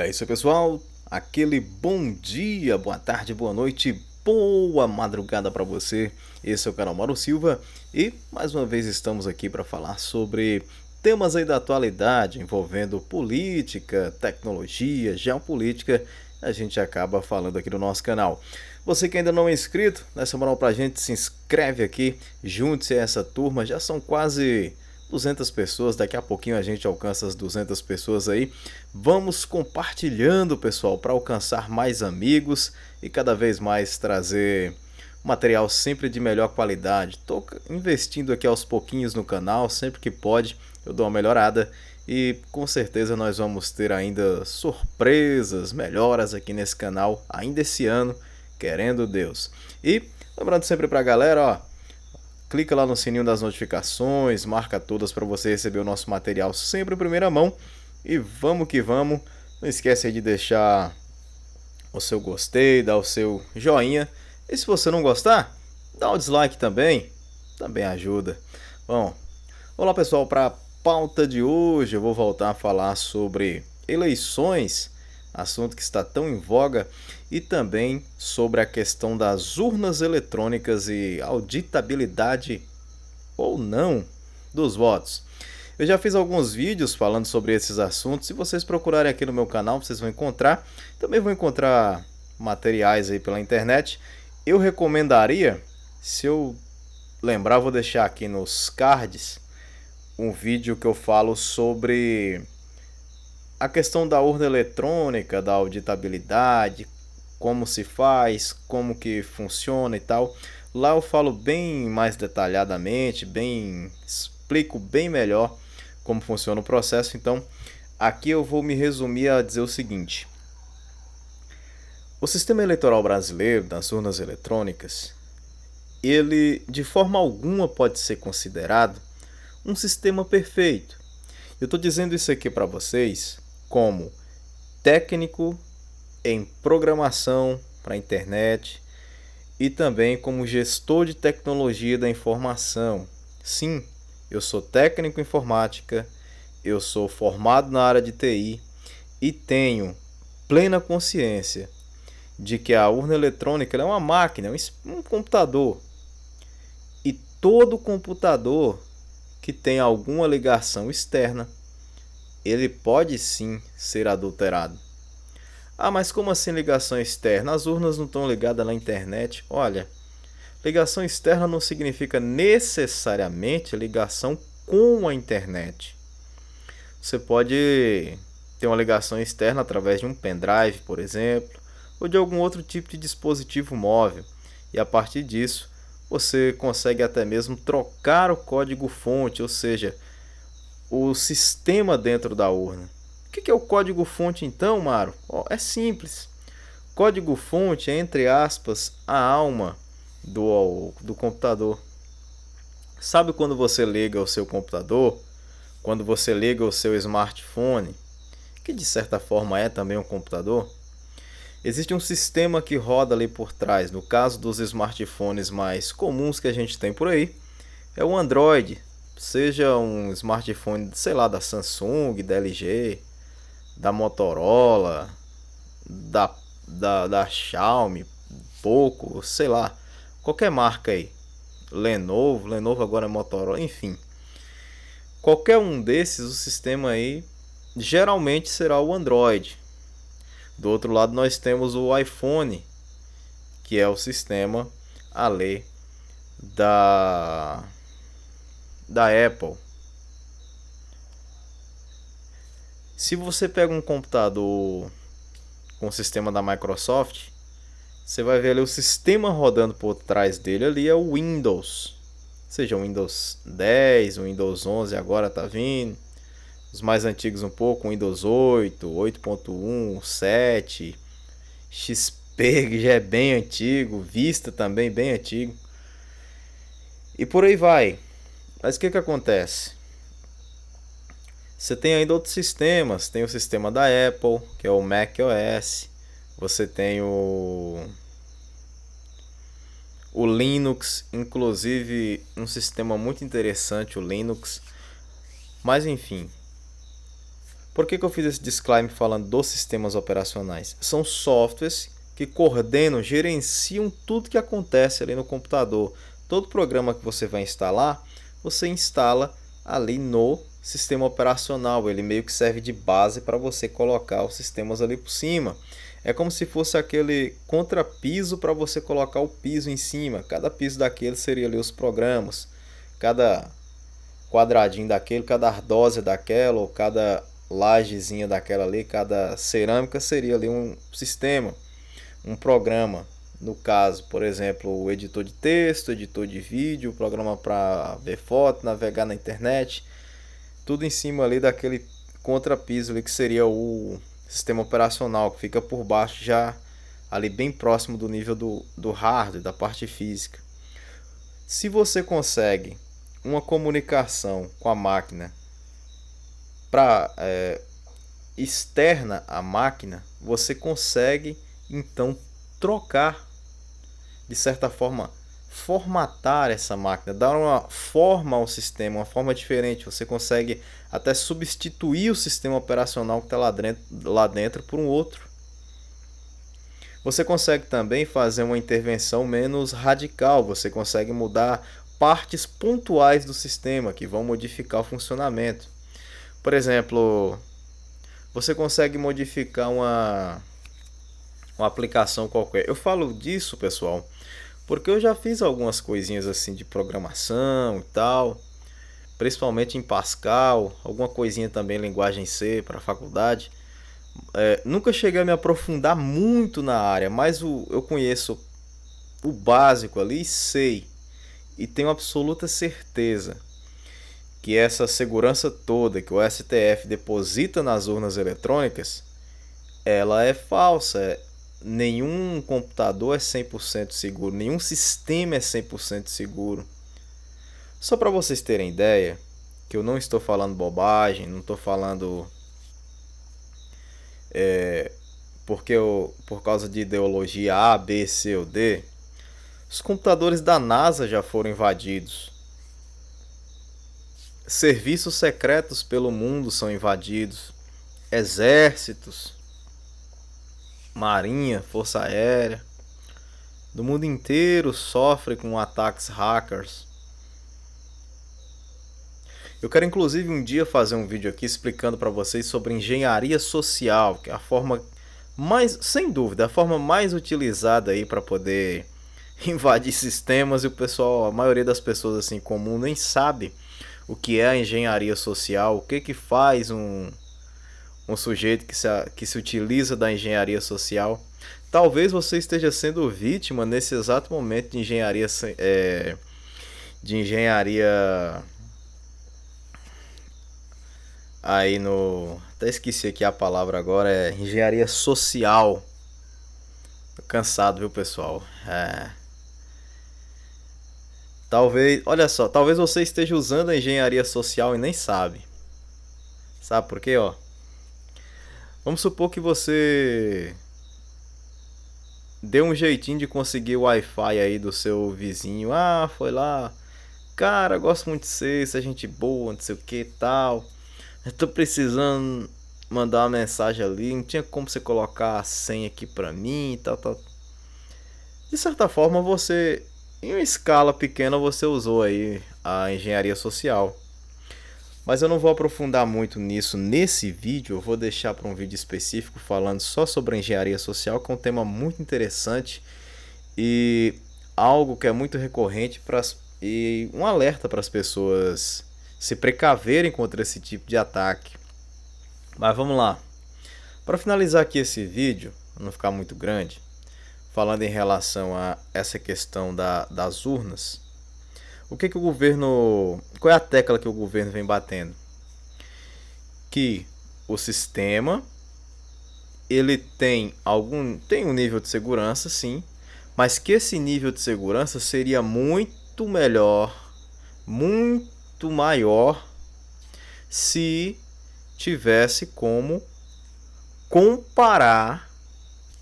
É isso aí, pessoal. Aquele bom dia, boa tarde, boa noite, boa madrugada para você. Esse é o canal Mauro Silva e mais uma vez estamos aqui para falar sobre temas aí da atualidade envolvendo política, tecnologia, geopolítica. A gente acaba falando aqui no nosso canal. Você que ainda não é inscrito, nessa moral pra gente, se inscreve aqui, junte-se a essa turma. Já são quase 200 pessoas, daqui a pouquinho a gente alcança as 200 pessoas aí. Vamos compartilhando, pessoal, para alcançar mais amigos e cada vez mais trazer material sempre de melhor qualidade. Estou investindo aqui aos pouquinhos no canal, sempre que pode eu dou uma melhorada e com certeza nós vamos ter ainda surpresas, melhoras aqui nesse canal ainda esse ano, querendo Deus. E lembrando sempre pra galera, ó, clica lá no sininho das notificações, marca todas para você receber o nosso material sempre em primeira mão. E vamos que vamos. Não esquece aí de deixar o seu gostei, dar o seu joinha. E se você não gostar, dá o dislike também. Também ajuda. Bom, olá pessoal, para a pauta de hoje eu vou voltar a falar sobre eleições, assunto que está tão em voga, e também sobre a questão das urnas eletrônicas e auditabilidade ou não dos votos. Eu já fiz alguns vídeos falando sobre esses assuntos. Se vocês procurarem aqui no meu canal, vocês vão encontrar. Também vão encontrar materiais aí pela internet. Eu recomendaria, se eu lembrar, vou deixar aqui nos cards um vídeo que eu falo sobre a questão da urna eletrônica, da auditabilidade, como se faz, como que funciona e tal. Lá eu falo bem mais detalhadamente, explico bem melhor como funciona o processo. Então, aqui eu vou me resumir a dizer o seguinte: o sistema eleitoral brasileiro das urnas eletrônicas, ele de forma alguma pode ser considerado um sistema perfeito. Eu estou dizendo isso aqui para vocês como técnico em programação para a internet e também como gestor de tecnologia da informação. Sim, eu sou técnico em informática, eu sou formado na área de TI e tenho plena consciência de que a urna eletrônica é uma máquina, um computador. E todo computador que tem alguma ligação externa, ele pode sim ser adulterado. Ah, mas como assim ligação externa? As urnas não estão ligadas na internet? Olha, ligação externa não significa necessariamente ligação com a internet. Você pode ter uma ligação externa através de um pendrive, por exemplo, ou de algum outro tipo de dispositivo móvel. E a partir disso, você consegue até mesmo trocar o código-fonte, ou seja, o sistema dentro da urna. O que é o código-fonte então, Maro? É simples. Código-fonte é, entre aspas, a alma do computador. Sabe quando você liga o seu computador, quando você liga o seu smartphone, que de certa forma é também um computador? Existe um sistema que roda ali por trás. No caso dos smartphones mais comuns que a gente tem por aí, é o Android. Seja um smartphone, sei lá, da Samsung, da LG, da Motorola, da Xiaomi, Poco, sei lá, qualquer marca aí. Lenovo agora é Motorola, enfim. Qualquer um desses, o sistema aí geralmente será o Android. Do outro lado nós temos o iPhone, que é o sistema ali da Apple. Se você pega um computador com o sistema da Microsoft, você vai ver ali o sistema rodando por trás dele ali é o Windows. Seja o Windows 10, o Windows 11 agora tá vindo. Os mais antigos um pouco, o Windows 8, 8.1, 7, XP que já é bem antigo, Vista também bem antigo. E por aí vai. Mas o que acontece? Você tem ainda outros sistemas. Tem o sistema da Apple, que é o macOS. Você tem o Linux, inclusive um sistema muito interessante, o Linux. Mas enfim. Por que eu fiz esse disclaimer falando dos sistemas operacionais? São softwares que coordenam, gerenciam tudo que acontece ali no computador. Todo programa que você vai instalar, você instala ali no sistema operacional. Ele meio que serve de base para você colocar os sistemas ali por cima. É como se fosse aquele contrapiso para você colocar o piso em cima. Cada piso daquele seria ali os programas. Cada quadradinho daquele, cada ardósia daquela, ou cada lajezinha daquela ali, cada cerâmica seria ali um sistema, um programa. No caso, por exemplo, o editor de texto, editor de vídeo, programa para ver foto, navegar na internet, tudo em cima ali daquele contrapiso ali que seria o sistema operacional, que fica por baixo já ali bem próximo do nível do hardware, da parte física. Se você consegue uma comunicação com a máquina externa à máquina, você consegue então trocar, de certa forma, formatar essa máquina, dar uma forma ao sistema, uma forma diferente. Você consegue até substituir o sistema operacional que está lá dentro por um outro. Você consegue também fazer uma intervenção menos radical, você consegue mudar partes pontuais do sistema que vão modificar o funcionamento. Por exemplo, você consegue modificar uma aplicação qualquer. Eu falo disso, pessoal, porque eu já fiz algumas coisinhas assim de programação e tal, principalmente em Pascal, alguma coisinha também em linguagem C para a faculdade. Nunca cheguei a me aprofundar muito na área, mas eu conheço o básico ali e sei, e tenho absoluta certeza que essa segurança toda que o STF deposita nas urnas eletrônicas, ela é falsa. Nenhum computador é 100% seguro, nenhum sistema é 100% seguro. Só para vocês terem ideia, que eu não estou falando bobagem, não estou falando por causa de ideologia A, B, C ou D, os computadores da NASA já foram invadidos. Serviços secretos pelo mundo são invadidos. Exércitos, marinha, força aérea, do mundo inteiro sofre com ataques hackers. Eu quero inclusive um dia fazer um vídeo aqui explicando para vocês sobre engenharia social, que é a forma mais, sem dúvida, a forma mais utilizada aí para poder invadir sistemas, e o pessoal, a maioria das pessoas assim comum nem sabe o que é a engenharia social, o que faz um sujeito que se utiliza da engenharia social. Talvez você esteja sendo vítima nesse exato momento de engenharia aí no... Até esqueci aqui a palavra agora, é engenharia social. Tô cansado, viu, pessoal? Talvez, olha só, talvez você esteja usando a engenharia social e nem sabe. Sabe por quê, ó? Vamos supor que você deu um jeitinho de conseguir o Wi-Fi aí do seu vizinho. Ah, foi lá. Cara, gosto muito de você é gente boa, não sei o que tal. Eu tô precisando mandar uma mensagem ali. Não tinha como você colocar a senha aqui pra mim e tal, tal. De certa forma, você, em uma escala pequena, você usou aí a engenharia social. Mas eu não vou aprofundar muito nisso nesse vídeo, eu vou deixar para um vídeo específico falando só sobre a engenharia social, que é um tema muito interessante e algo que é muito recorrente e um alerta para as pessoas se precaverem contra esse tipo de ataque. Mas vamos lá. Para finalizar aqui esse vídeo, para não ficar muito grande, falando em relação a essa questão das urnas, o que o governo... Qual é a tecla que o governo vem batendo? Que o sistema ele tem um nível de segurança, sim, mas que esse nível de segurança seria muito melhor, muito maior, se tivesse como comparar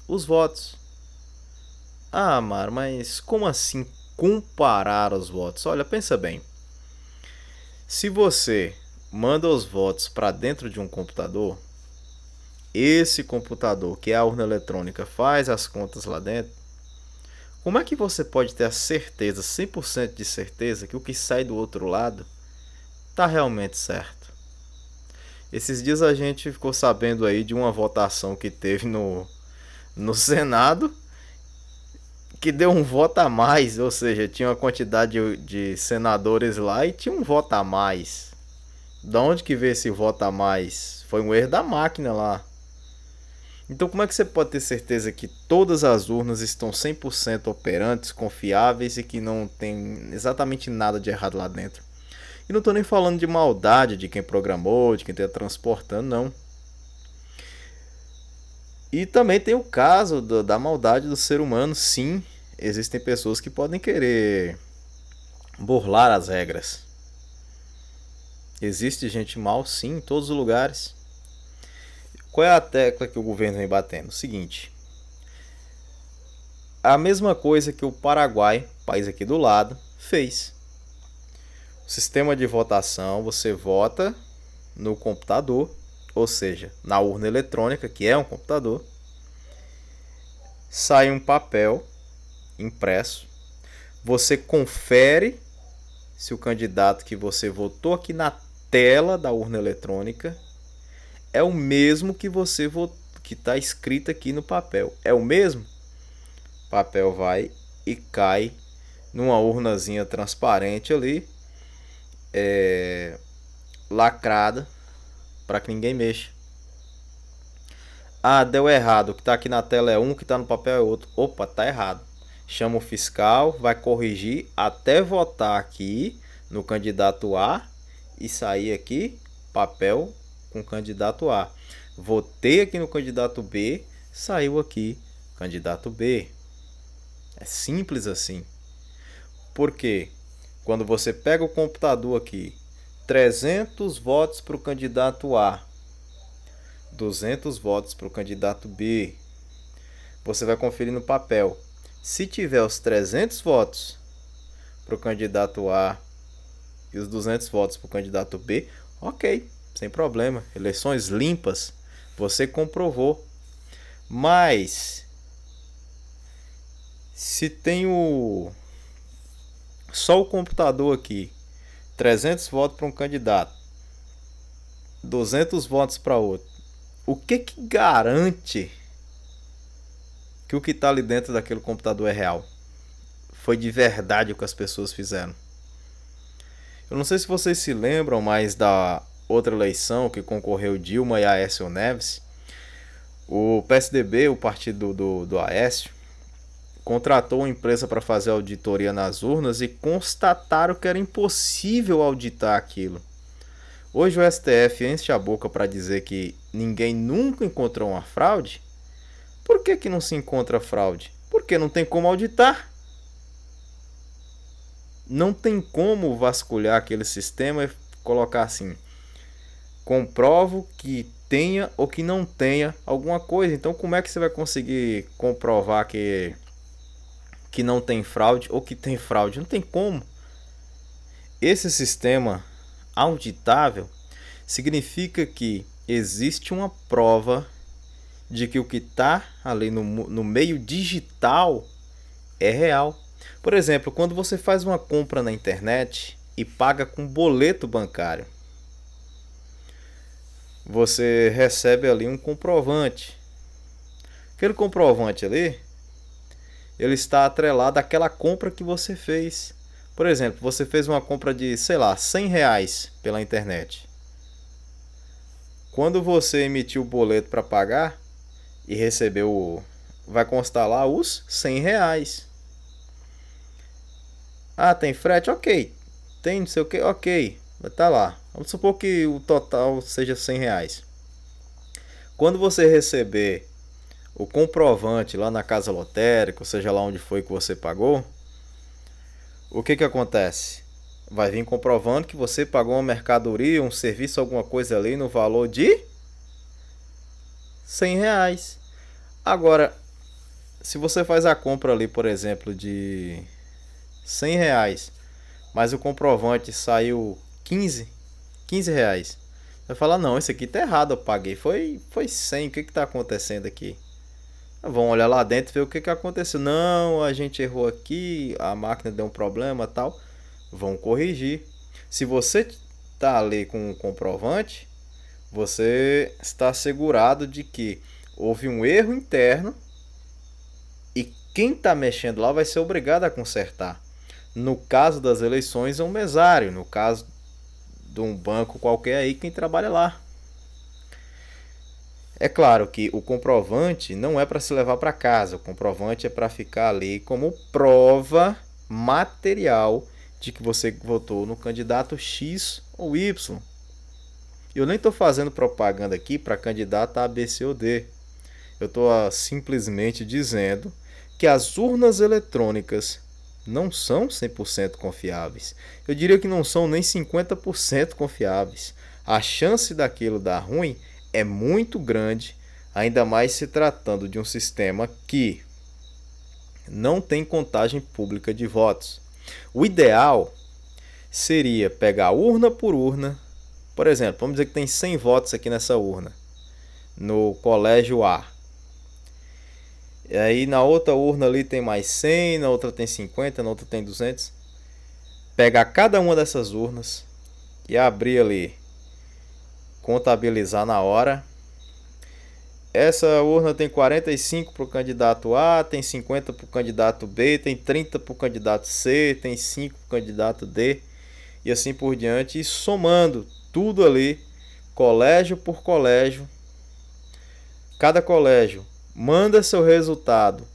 os votos. Ah, Mar, mas como assim comparar os votos? Olha, pensa bem. Se você manda os votos para dentro de um computador, esse computador, que é a urna eletrônica, faz as contas lá dentro, como é que você pode ter a certeza, 100% de certeza, que o que sai do outro lado está realmente certo? Esses dias a gente ficou sabendo aí de uma votação que teve no Senado, que deu um voto a mais, ou seja, tinha uma quantidade de senadores lá e tinha um voto a mais. Da onde que veio esse voto a mais? Foi um erro da máquina lá. Então como é que você pode ter certeza que todas as urnas estão 100% operantes, confiáveis e que não tem exatamente nada de errado lá dentro? E não estou nem falando de maldade de quem programou, de quem está transportando, não. E também tem o caso da maldade do ser humano, sim. Existem pessoas que podem querer burlar as regras. Existe gente mal, sim, em todos os lugares. Qual é a tecla que o governo vem batendo? O seguinte: a mesma coisa que o Paraguai, país aqui do lado, fez. O sistema de votação, você vota no computador, ou seja, na urna eletrônica, que é um computador, sai um papel impresso, você confere se o candidato que você votou aqui na tela da urna eletrônica é o mesmo que você votou, que está escrito aqui no papel. É o mesmo? O papel vai e cai numa urnazinha transparente ali, lacrada, para que ninguém mexa. Ah, deu errado. O que está aqui na tela é um, o que está no papel é outro. Opa, tá errado. Chama o fiscal, vai corrigir até votar aqui no candidato A e sair aqui papel com o candidato A. Votei aqui no candidato B, saiu aqui candidato B. É simples assim. Por quê? Quando você pega o computador aqui, 300 votos para o candidato A, 200 votos para o candidato B, você vai conferir no papel. Se tiver os 300 votos para o candidato A e os 200 votos para o candidato B, ok, sem problema. Eleições limpas, você comprovou. Mas se tem só o computador aqui, 300 votos para um candidato, 200 votos para outro, o que garante que o que está ali dentro daquele computador é real? Foi de verdade o que as pessoas fizeram? Eu não sei se vocês se lembram mais da outra eleição que concorreu Dilma e Aécio Neves. O PSDB, o partido do Aécio, contratou uma empresa para fazer auditoria nas urnas e constataram que era impossível auditar aquilo. Hoje o STF enche a boca para dizer que ninguém nunca encontrou uma fraude. Por que não se encontra fraude? Porque não tem como auditar. Não tem como vasculhar aquele sistema e colocar assim: comprovo que tenha ou que não tenha alguma coisa. Então como é que você vai conseguir comprovar que não tem fraude ou que tem fraude? Não tem como. Esse sistema auditável significa que existe uma prova de que o que está ali no meio digital é real. Por exemplo, quando você faz uma compra na internet e paga com boleto bancário, você recebe ali um comprovante. Aquele comprovante ali, ele está atrelado àquela compra que você fez. Por exemplo, você fez uma compra de, sei lá, R$100 pela internet. Quando você emitiu o boleto para pagar e recebeu, vai constar lá os R$100. Ah, tem frete? Ok. Tem não sei o que? Ok. Vai estar lá. Vamos supor que o total seja R$100. Quando você receber o comprovante lá na casa lotérica, ou seja lá onde foi que você pagou, o que acontece? Vai vir comprovando que você pagou uma mercadoria, um serviço, alguma coisa ali no valor de R$100. Agora, se você faz a compra ali, por exemplo, de R$100, mas o comprovante saiu 15 reais. Vai falar, não, esse aqui tá errado, eu paguei. Foi 100, o que que tá acontecendo aqui? Vão olhar lá dentro e ver o que que aconteceu. Não, a gente errou aqui, a máquina deu um problema e tal. Vão corrigir. Se você tá ali com um comprovante, você está assegurado de que houve um erro interno e quem está mexendo lá vai ser obrigado a consertar. No caso das eleições, é um mesário. No caso de um banco qualquer aí, quem trabalha lá. É claro que o comprovante não é para se levar para casa. O comprovante é para ficar ali como prova material de que você votou no candidato X ou Y. Eu nem estou fazendo propaganda aqui para candidato A, B, C ou D. Eu estou simplesmente dizendo que as urnas eletrônicas não são 100% confiáveis. Eu diria que não são nem 50% confiáveis. A chance daquilo dar ruim é muito grande, ainda mais se tratando de um sistema que não tem contagem pública de votos. O ideal seria pegar urna por urna. Por exemplo, vamos dizer que tem 100 votos aqui nessa urna, no colégio A. E aí na outra urna ali tem mais 100, na outra tem 50, na outra tem 200. Pegar cada uma dessas urnas e abrir ali, contabilizar na hora. Essa urna tem 45 para o candidato A, tem 50 para o candidato B, tem 30 para o candidato C, tem 5 para o candidato D, e assim por diante, e somando tudo ali, colégio por colégio. Cada colégio manda seu resultado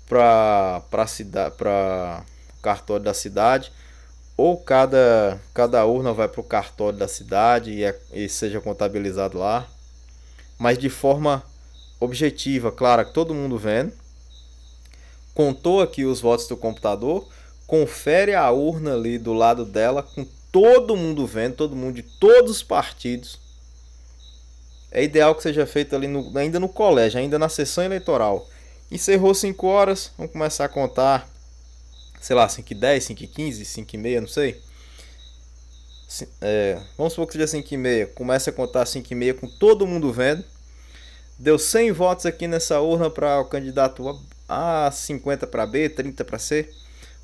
para o cartório da cidade, ou cada urna vai para o cartório da cidade e seja contabilizado lá, mas de forma objetiva, claro, que todo mundo vendo. Contou aqui os votos do computador, confere a urna ali do lado dela, com todo mundo vendo, todo mundo de todos os partidos. É ideal que seja feito ali ainda no colégio, ainda na sessão eleitoral. Encerrou 5 horas, vamos começar a contar, sei lá, 5h10, 5h15, 5h30, não sei. Vamos supor que seja 5h30, começa a contar 5h30 com todo mundo vendo. Deu 100 votos aqui nessa urna para o candidato A, 50 para B, 30 para C.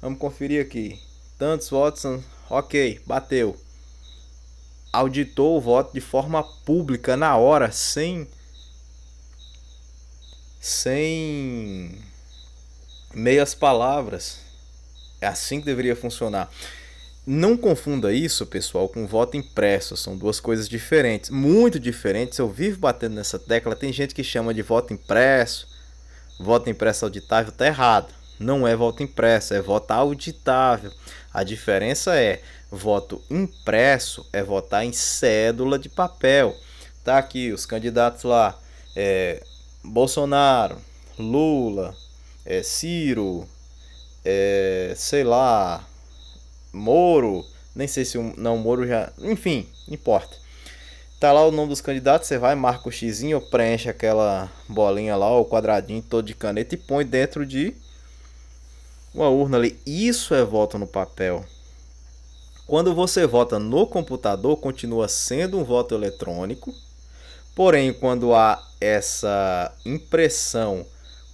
Vamos conferir aqui. Tantos votos, ok, bateu. Auditou o voto de forma pública na hora, sem meias palavras. É assim que deveria funcionar. Não confunda isso, pessoal, com voto impresso. São duas coisas diferentes, muito diferentes. Eu vivo batendo nessa tecla. Tem gente que chama de voto impresso auditável. Tá errado. Não é voto impresso, é voto auditável. A diferença é, voto impresso é votar em cédula de papel. Tá aqui os candidatos lá, Bolsonaro, Lula, Ciro, sei lá, Moro, nem sei se não, Moro já, enfim, não importa. Tá lá o nome dos candidatos, você vai, marca o xizinho, preenche aquela bolinha lá, o quadradinho todo de caneta e põe dentro de uma urna ali. Isso é voto no papel. Quando você vota no computador, continua sendo um voto eletrônico, porém, quando há essa impressão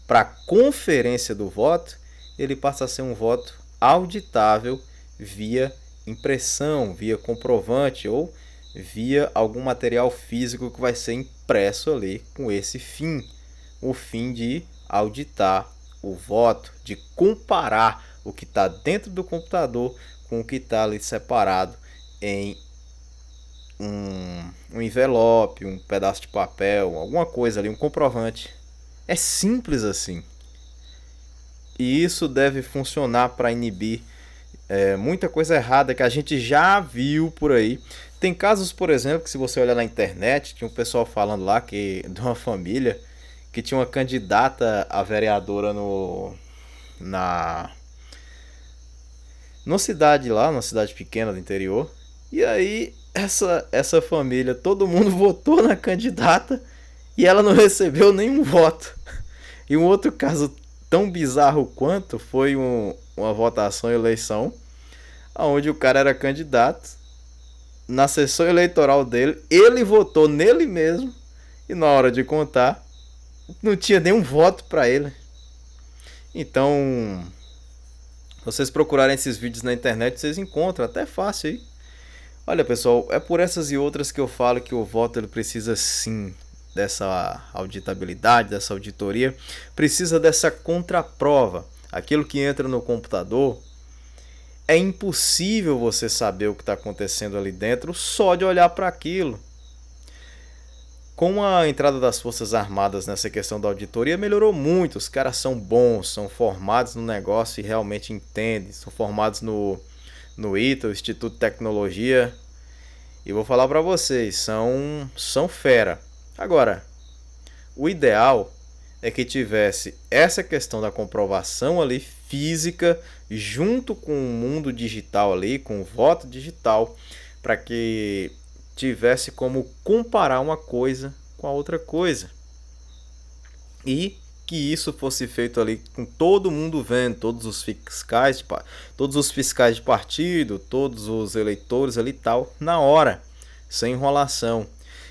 para conferência do voto, ele passa a ser um voto auditável via impressão, via comprovante ou via algum material físico que vai ser impresso ali com esse fim, o fim de auditar o voto, de comparar o que está dentro do computador com o que está ali separado em um envelope, um pedaço de papel, alguma coisa ali, um comprovante. É simples assim. E isso deve funcionar para inibir muita coisa errada que a gente já viu por aí. Tem casos, por exemplo, que se você olhar na internet, tinha um pessoal falando lá que de uma família que tinha uma candidata a vereadora numa cidade lá, numa cidade pequena do interior. E aí essa família, todo mundo votou na candidata e ela não recebeu nenhum voto. E um outro caso tão bizarro quanto foi uma votação, eleição, onde o cara era candidato, na sessão eleitoral dele, ele votou nele mesmo e na hora de contar não tinha nenhum voto para ele. Então, vocês procurarem esses vídeos na internet, vocês encontram, até fácil aí. Olha, pessoal, é por essas e outras que eu falo que o voto ele precisa sim dessa auditabilidade, dessa auditoria, precisa dessa contraprova. Aquilo que entra no computador, é impossível você saber o que está acontecendo ali dentro só de olhar para aquilo. Com a entrada das Forças Armadas nessa questão da auditoria, melhorou muito. Os caras são bons, são formados no negócio e realmente entendem. São formados no ITA, o Instituto de Tecnologia. E vou falar para vocês, são fera. Agora, o ideal é que tivesse essa questão da comprovação ali física junto com o mundo digital ali, com o voto digital, para que tivesse como comparar uma coisa com a outra coisa. E que isso fosse feito ali com todo mundo vendo, todos os fiscais de partido, todos os eleitores ali e tal, na hora, sem enrolação.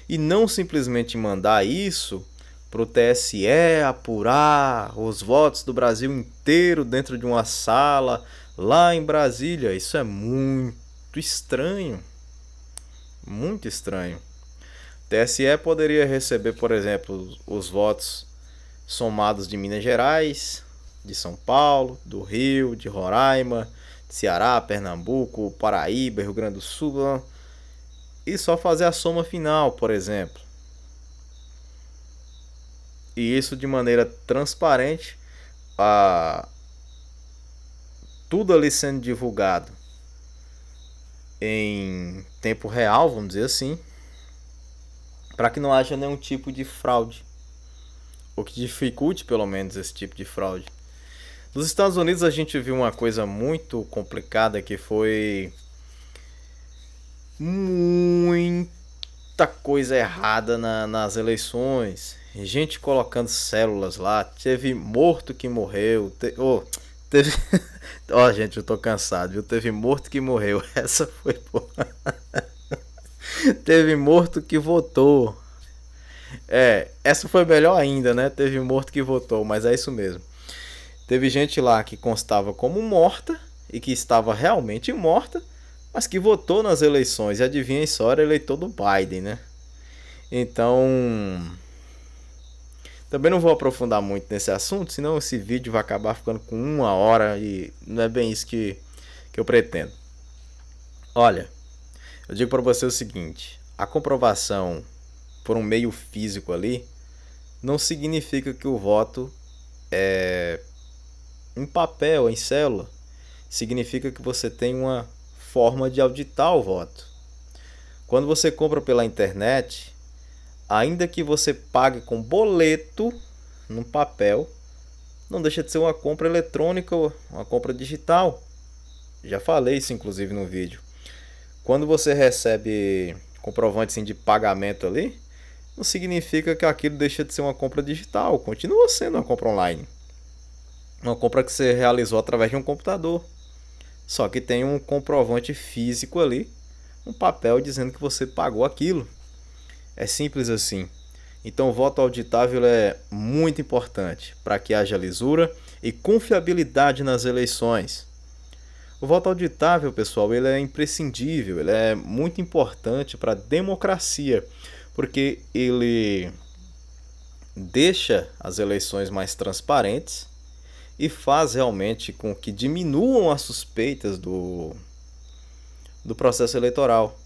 E não simplesmente mandar isso para o TSE apurar os votos do Brasil inteiro dentro de uma sala lá em Brasília. Isso é muito estranho. Muito estranho. O TSE poderia receber, por exemplo, os votos somados de Minas Gerais, de São Paulo, do Rio, de Roraima, de Ceará, Pernambuco, Paraíba, Rio Grande do Sul, e só fazer a soma final, por exemplo. E isso de maneira transparente, tudo ali sendo divulgado em tempo real, vamos dizer assim, para que não haja nenhum tipo de fraude, ou que dificulte pelo menos esse tipo de fraude. Nos Estados Unidos a gente viu uma coisa muito complicada, que foi muita coisa errada nas eleições, gente colocando células lá, teve morto que morreu, teve ó, gente, eu tô cansado, viu? Teve morto que morreu. Essa foi boa. Teve morto que votou. Essa foi melhor ainda, né? Teve morto que votou, mas é isso mesmo. Teve gente lá que constava como morta e que estava realmente morta, mas que votou nas eleições. E adivinha só, era eleitor do Biden, né? Então, também não vou aprofundar muito nesse assunto, senão esse vídeo vai acabar ficando com 1 hora e não é bem isso que eu pretendo. Olha, eu digo para você o seguinte, a comprovação por um meio físico ali não significa que o voto é em papel, em célula. Significa que você tem uma forma de auditar o voto. Quando você compra pela internet, ainda que você pague com boleto no papel, não deixa de ser uma compra eletrônica ou uma compra digital. Já falei isso inclusive no vídeo. Quando você recebe comprovante assim, de pagamento ali, não significa que aquilo deixa de ser uma compra digital. Continua sendo uma compra online. Uma compra que você realizou através de um computador. Só que tem um comprovante físico ali, um papel dizendo que você pagou aquilo. É simples assim. Então o voto auditável é muito importante para que haja lisura e confiabilidade nas eleições. O voto auditável, pessoal, ele é imprescindível, ele é muito importante para a democracia, porque ele deixa as eleições mais transparentes e faz realmente com que diminuam as suspeitas do processo eleitoral.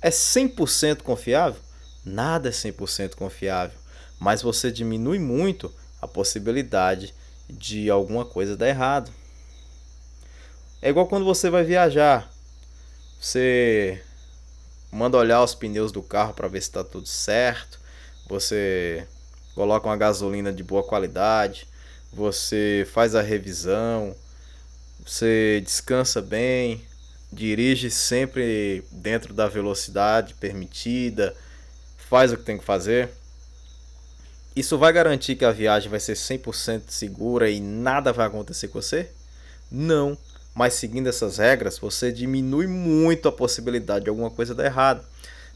É 100% confiável? Nada é 100% confiável, mas você diminui muito a possibilidade de alguma coisa dar errado. É igual quando você vai viajar, você manda olhar os pneus do carro para ver se está tudo certo, você coloca uma gasolina de boa qualidade, você faz a revisão, você descansa bem, dirige sempre dentro da velocidade permitida, faz o que tem que fazer. Isso vai garantir que a viagem vai ser 100% segura e nada vai acontecer com você? Não, mas seguindo essas regras, você diminui muito a possibilidade de alguma coisa dar errado.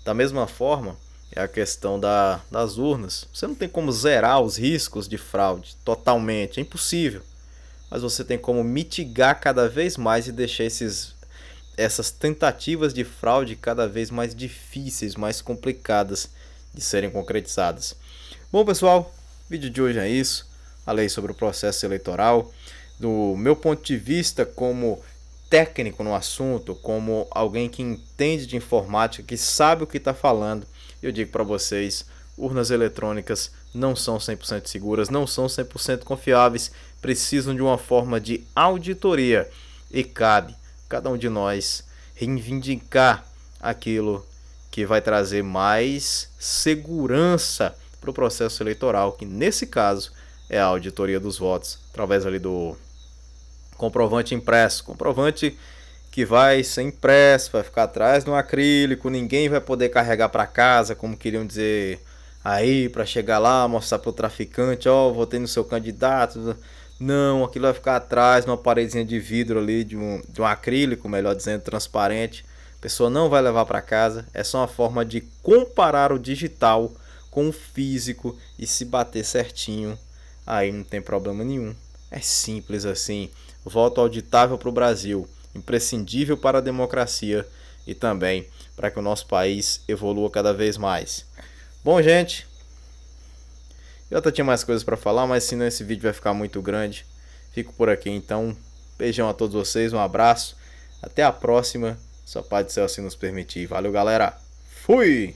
Da mesma forma, é a questão das urnas. Você não tem como zerar os riscos de fraude totalmente, é impossível. Mas você tem como mitigar cada vez mais e deixar essas tentativas de fraude cada vez mais difíceis, mais complicadas de serem concretizadas. Bom, pessoal, o vídeo de hoje é isso. A lei sobre o processo eleitoral. Do meu ponto de vista como técnico no assunto, como alguém que entende de informática, que sabe o que está falando, eu digo para vocês, urnas eletrônicas não são 100% seguras, não são 100% confiáveis, precisam de uma forma de auditoria e cabe cada um de nós reivindicar aquilo que vai trazer mais segurança para o processo eleitoral, que nesse caso é a auditoria dos votos, através ali do comprovante impresso, comprovante que vai ser impresso, vai ficar atrás de um acrílico, ninguém vai poder carregar para casa, como queriam dizer aí, para chegar lá, mostrar para o traficante, ó, votei no seu candidato. Não, aquilo vai ficar atrás, numa paredezinha de vidro ali, de um acrílico, melhor dizendo, transparente. A pessoa não vai levar para casa, é só uma forma de comparar o digital com o físico e se bater certinho, aí não tem problema nenhum. É simples assim. Voto auditável para o Brasil, imprescindível para a democracia e também para que o nosso país evolua cada vez mais. Bom, gente, eu até tinha mais coisas para falar, mas senão esse vídeo vai ficar muito grande. Fico por aqui então. Beijão a todos vocês, um abraço. Até a próxima. Só Pai do Céu se nos permitir. Valeu, galera. Fui!